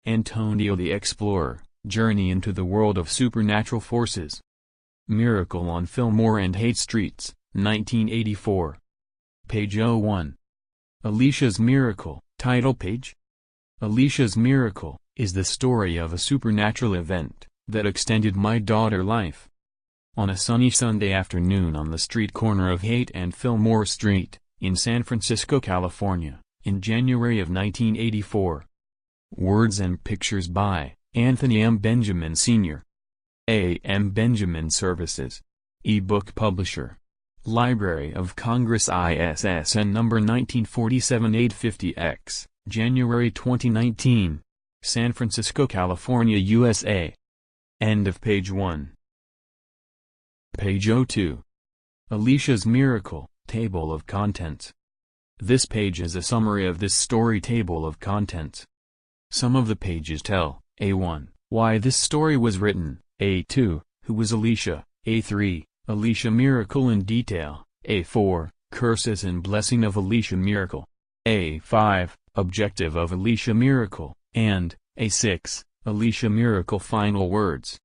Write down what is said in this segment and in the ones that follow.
Antonio the Explorer, Journey into the World of Supernatural Forces. Miracle on Fillmore and Haight Streets, 1984. Page 01. Alicia's Miracle, title page. Alicia's Miracle is the story of a supernatural event that extended my daughter's life. On a sunny Sunday afternoon on the street corner of Haight and Fillmore Street, in San Francisco, California, in January of 1984. Words and pictures by Anthony M. Benjamin Sr. A. M. Benjamin Services. E-book publisher. Library of Congress ISSN number 1947850X, January 2019. San Francisco, California, USA. End of page 1. Page 02. Alicia's Miracle, Table of Contents. This page is a summary of this story table of contents. Some of the pages tell, A1, why this story was written, A2, who was Alicia, A3, Alicia Miracle in detail, A4, curses and blessing of Alicia Miracle, A5, objective of Alicia Miracle, and, A6, Alicia Miracle final words.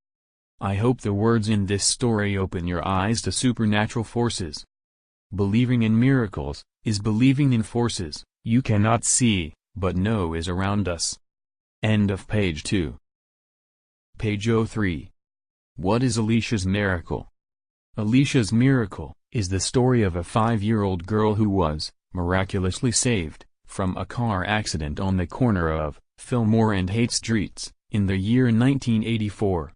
I hope the words in this story open your eyes to supernatural forces. Believing in miracles is believing in forces you cannot see, but know is around us. End of page 2. Page 03. What is Alicia's Miracle? Alicia's Miracle is the story of a 5-year-old girl who was miraculously saved from a car accident on the corner of Fillmore and Haight Streets in the year 1984.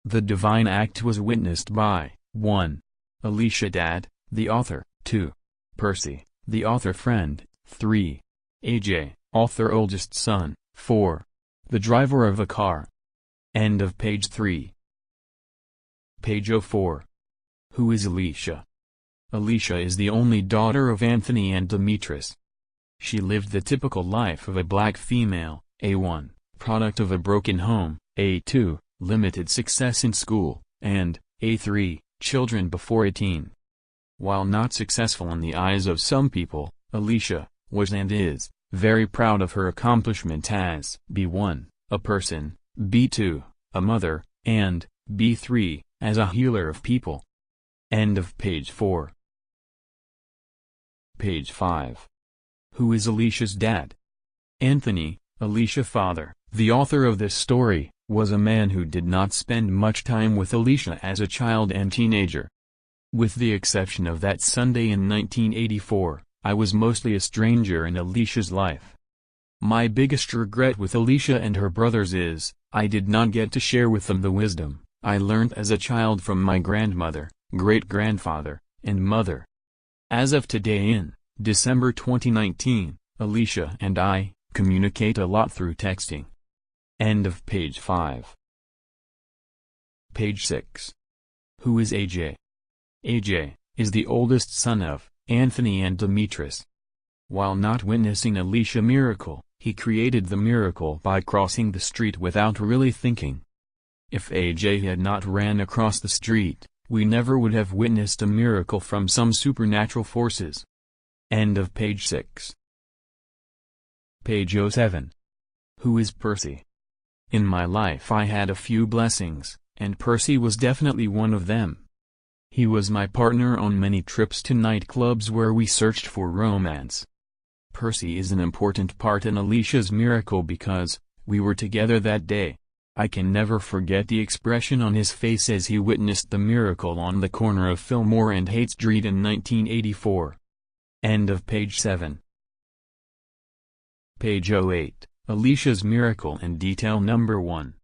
The divine act was witnessed by 1. Alicia Dad, the author, 2. Percy, the author friend, 3. AJ, author oldest son, 4. The driver of a car. End of page 3. Page 04. Who is Alicia? Alicia is the only daughter of Anthony and Demetrius. She lived the typical life of a black female, A1, product of a broken home, A2, limited success in school, and, A3, children before 18. While not successful in the eyes of some people, Alicia was and is very proud of her accomplishment as B1, a person, B2, a mother, and B3, as a healer of people. End of page 4. Page 5. Who is Alicia's dad? Anthony, Alicia's father, the author of this story, was a man who did not spend much time with Alicia as a child and teenager. With the exception of that Sunday in 1984, I was mostly a stranger in Alicia's life. My biggest regret with Alicia and her brothers is, I did not get to share with them the wisdom I learned as a child from my grandmother, great-grandfather, and mother. As of today in December 2019, Alicia and I communicate a lot through texting. End of page 5. Page 6. Who is AJ? AJ is the oldest son of Anthony and Demetrius. While not witnessing Alicia Miracle, he created the miracle by crossing the street without really thinking. If AJ had not ran across the street, we never would have witnessed a miracle from some supernatural forces. End of page 6. Page 07. Who is Percy? In my life I had a few blessings, and Percy was definitely one of them. He was my partner on many trips to nightclubs where we searched for romance. Percy is an important part in Alicia's Miracle because we were together that day. I can never forget the expression on his face as he witnessed the miracle on the corner of Fillmore and Haight Street in 1984. End of page 7. Page 08. Alicia's Miracle in detail number 1.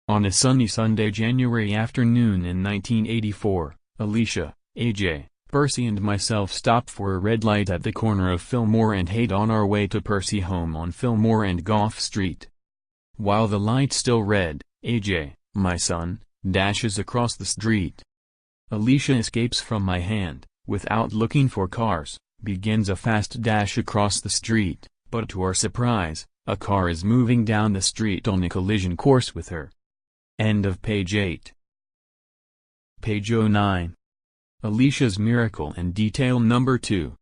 On a sunny Sunday January afternoon in 1984, Alicia, AJ, Percy and myself stopped for a red light at the corner of Fillmore and Haight on our way to Percy's home on Fillmore and Gough Street. While the light still red, AJ, my son, dashes across the street. Alicia escapes from my hand, without looking for cars, begins a fast dash across the street, but to our surprise, a car is moving down the street on a collision course with her. End of page 8. Page 09. Alicia's Miracle in detail number 2.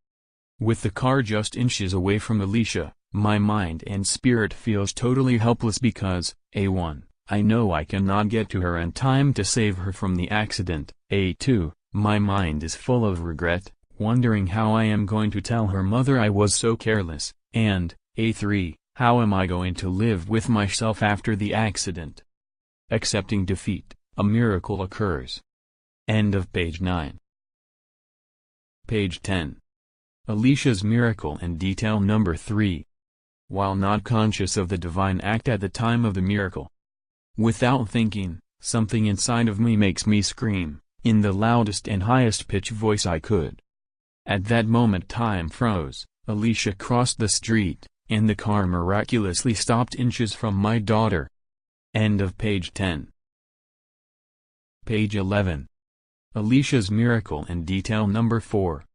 With the car just inches away from Alicia, My mind and spirit feels totally helpless because, A1, I know I cannot get to her in time to save her from the accident. A2, my mind is full of regret, wondering how I am going to tell her mother I was so careless, and, A3, how am I going to live with myself after the accident? Accepting defeat, a miracle occurs. End of page 9. Page 10. Alicia's miracle and detail number 3. While not conscious of the divine act at the time of the miracle, without thinking, something inside of me makes me scream, in the loudest and highest pitch voice I could. At that moment time froze, Alicia crossed the street, and the car miraculously stopped inches from my daughter. End of page 10. Page 11. Alicia's miracle and detail number 4.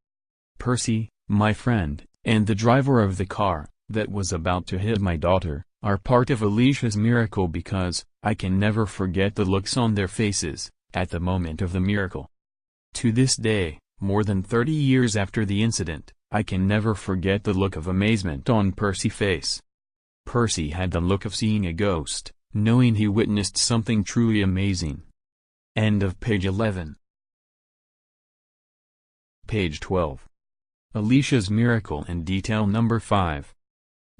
Percy, my friend, and the driver of the car that was about to hit my daughter, are part of Alicia's miracle because, I can never forget the looks on their faces, at the moment of the miracle. To this day, more than 30 years after the incident, I can never forget the look of amazement on Percy's face. Percy had the look of seeing a ghost, knowing he witnessed something truly amazing. End of page 11. Page 12. Alicia's miracle and detail number 5.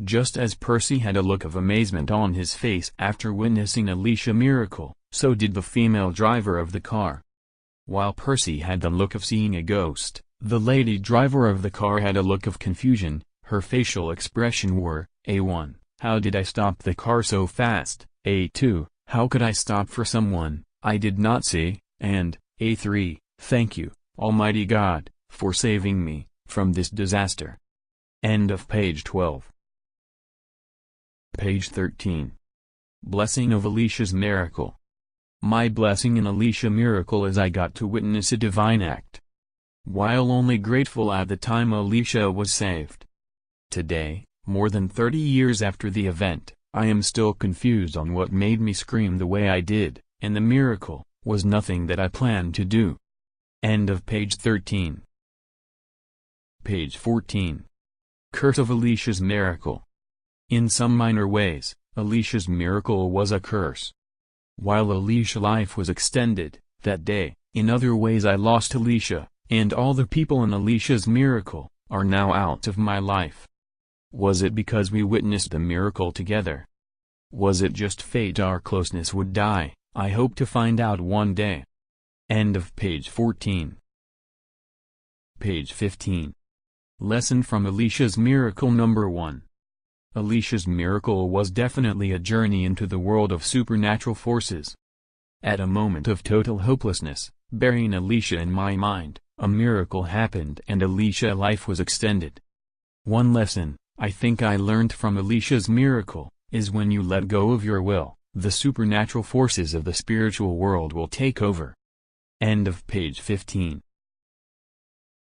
Just as Percy had a look of amazement on his face after witnessing Alicia miracle, so did the female driver of the car. While Percy had the look of seeing a ghost, the lady driver of the car had a look of confusion. Her facial expression were, A1, how did I stop the car so fast, A2, how could I stop for someone I did not see, and, A3, thank you, Almighty God, for saving me from this disaster. End of page 12. Page 13. Blessing of Alicia's miracle. My blessing in Alicia miracle is I got to witness a divine act. While only grateful at the time Alicia was saved. Today, more than 30 years after the event, I am still confused on what made me scream the way I did, and the miracle was nothing that I planned to do. End of page 13. Page 14. Curse of Alicia's miracle. In some minor ways, Alicia's miracle was a curse. While Alicia's life was extended, that day, in other ways I lost Alicia, and all the people in Alicia's miracle are now out of my life. Was it because we witnessed the miracle together? Was it just fate our closeness would die? I hope to find out one day. End of page 14. Page 15. Lesson from Alicia's miracle number 1. Alicia's miracle was definitely a journey into the world of supernatural forces. At a moment of total hopelessness, burying Alicia in my mind, a miracle happened and Alicia's life was extended. One lesson, I think I learned from Alicia's miracle, is when you let go of your will, the supernatural forces of the spiritual world will take over. End of page 15.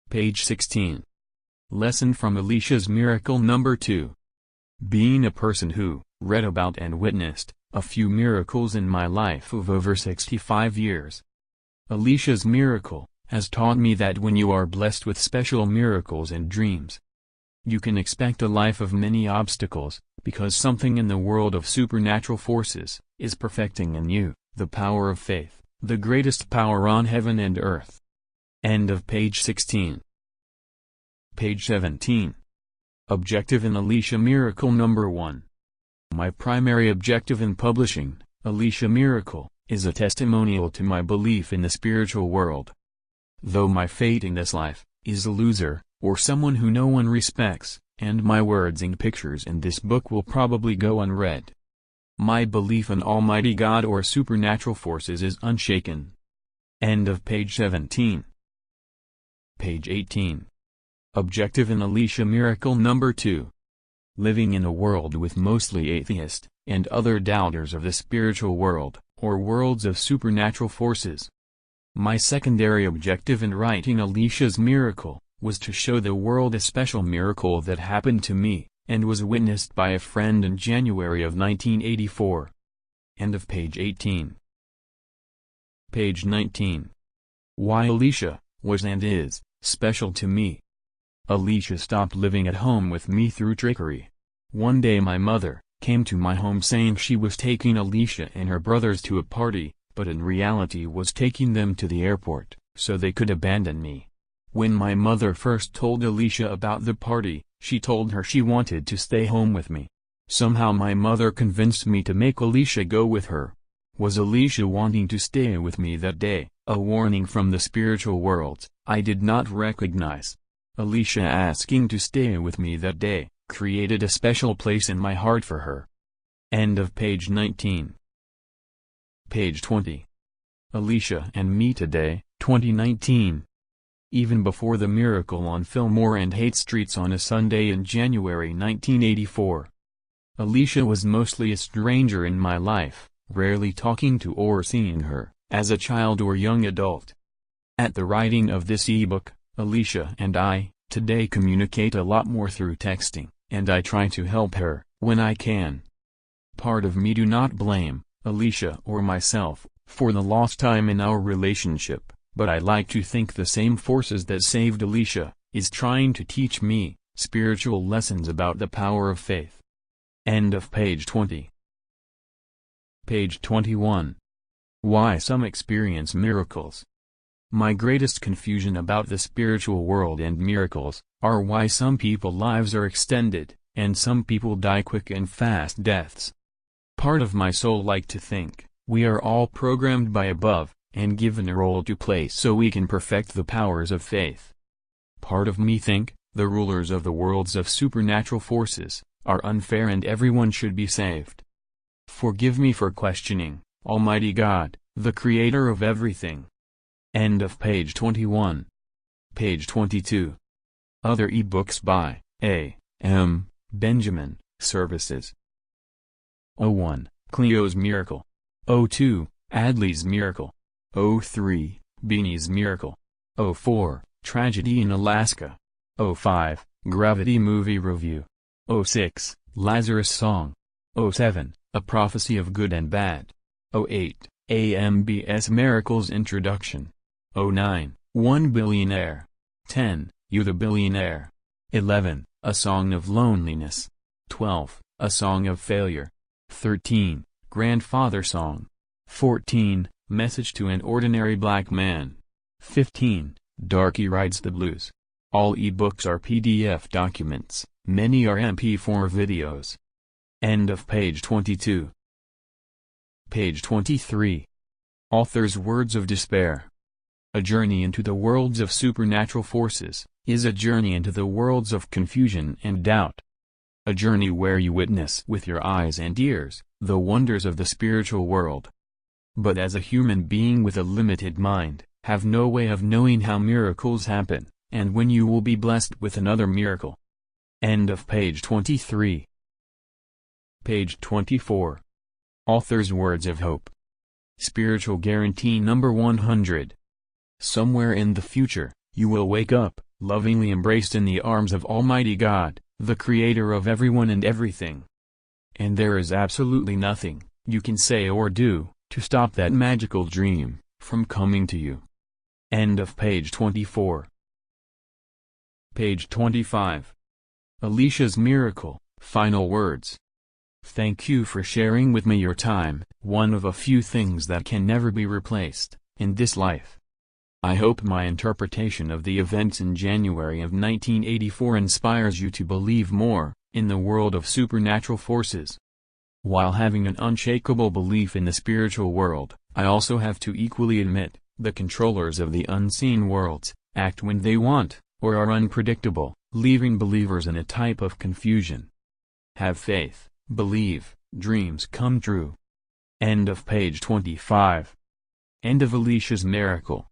Page 16. Lesson from Alicia's miracle number 2. Being a person who read about and witnessed a few miracles in my life of over 65 years, Alicia's miracle has taught me that when you are blessed with special miracles and dreams, you can expect a life of many obstacles, because something in the world of supernatural forces is perfecting in you the power of faith, the greatest power on heaven and earth. End of page 16. Page 17. Objective in Alicia miracle number 1. My primary objective in publishing Alicia Miracle is a testimonial to my belief in the spiritual world. Though my fate in this life is a loser, or someone who no one respects, and my words and pictures in this book will probably go unread, my belief in Almighty God or supernatural forces is unshaken. End of page 17. Page 18. Objective in Alicia Miracle number 2. Living in a world with mostly atheists, and other doubters of the spiritual world, or worlds of supernatural forces. My secondary objective in writing Alicia's Miracle, was to show the world a special miracle that happened to me, and was witnessed by a friend in January of 1984. End of page 18. Page 19. Why Alicia was and is special to me. Alicia stopped living at home with me through trickery. One day my mother came to my home saying she was taking Alicia and her brothers to a party, but in reality was taking them to the airport, so they could abandon me. When my mother first told Alicia about the party, she told her she wanted to stay home with me. Somehow my mother convinced me to make Alicia go with her. Was Alicia wanting to stay with me that day a warning from the spiritual world I did not recognize? Alicia asking to stay with me that day created a special place in my heart for her. End of page 19. Page 20. Alicia and Me Today, 2019. Even before the miracle on Fillmore and Haight Streets on a Sunday in January 1984. Alicia was mostly a stranger in my life, rarely talking to or seeing her, as a child or young adult. At the writing of this ebook, Alicia and I, today communicate a lot more through texting, and I try to help her, when I can. Part of me do not blame Alicia or myself for the lost time in our relationship, but I like to think the same forces that saved Alicia is trying to teach me spiritual lessons about the power of faith. End of page 20. Page 21. Why some experience miracles. My greatest confusion about the spiritual world and miracles are why some people's lives are extended, and some people die quick and fast deaths. Part of my soul like to think we are all programmed by above, and given a role to play so we can perfect the powers of faith. Part of me think the rulers of the worlds of supernatural forces are unfair and everyone should be saved. Forgive me for questioning Almighty God, the creator of everything. End of page 21. Page 22. Other ebooks by A. M. Benjamin, Services. 01. Cleo's Miracle. 02. Adley's Miracle. 03. Beanie's Miracle. 04. Tragedy in Alaska. 05. Gravity Movie Review. 06. Lazarus Song. 07. A Prophecy of Good and Bad. 08. AMBS Miracles Introduction. 09. One Billionaire. 10. You the Billionaire. 11. A Song of Loneliness. 12. A Song of Failure. 13. Grandfather Song. 14. Message to an Ordinary Black Man. 15. Darky Rides the Blues. All ebooks are PDF documents, many are MP4 videos. End of page 22. Page 23. Author's Words of Despair. A journey into the worlds of supernatural forces is a journey into the worlds of confusion and doubt. A journey where you witness with your eyes and ears the wonders of the spiritual world. But as a human being with a limited mind, have no way of knowing how miracles happen, and when you will be blessed with another miracle. End of page 23. Page 24. Author's Words of Hope. Spiritual Guarantee Number 100. Somewhere in the future, you will wake up, lovingly embraced in the arms of Almighty God, the Creator of everyone and everything. And there is absolutely nothing you can say or do to stop that magical dream from coming to you. End of page 24. Page 25. Alicia's Miracle, Final Words. Thank you for sharing with me your time, one of a few things that can never be replaced in this life. I hope my interpretation of the events in January of 1984 inspires you to believe more in the world of supernatural forces. While having an unshakable belief in the spiritual world, I also have to equally admit, the controllers of the unseen worlds act when they want, or are unpredictable, leaving believers in a type of confusion. Have faith, believe, dreams come true. End of page 25. End of Alicia's Miracle.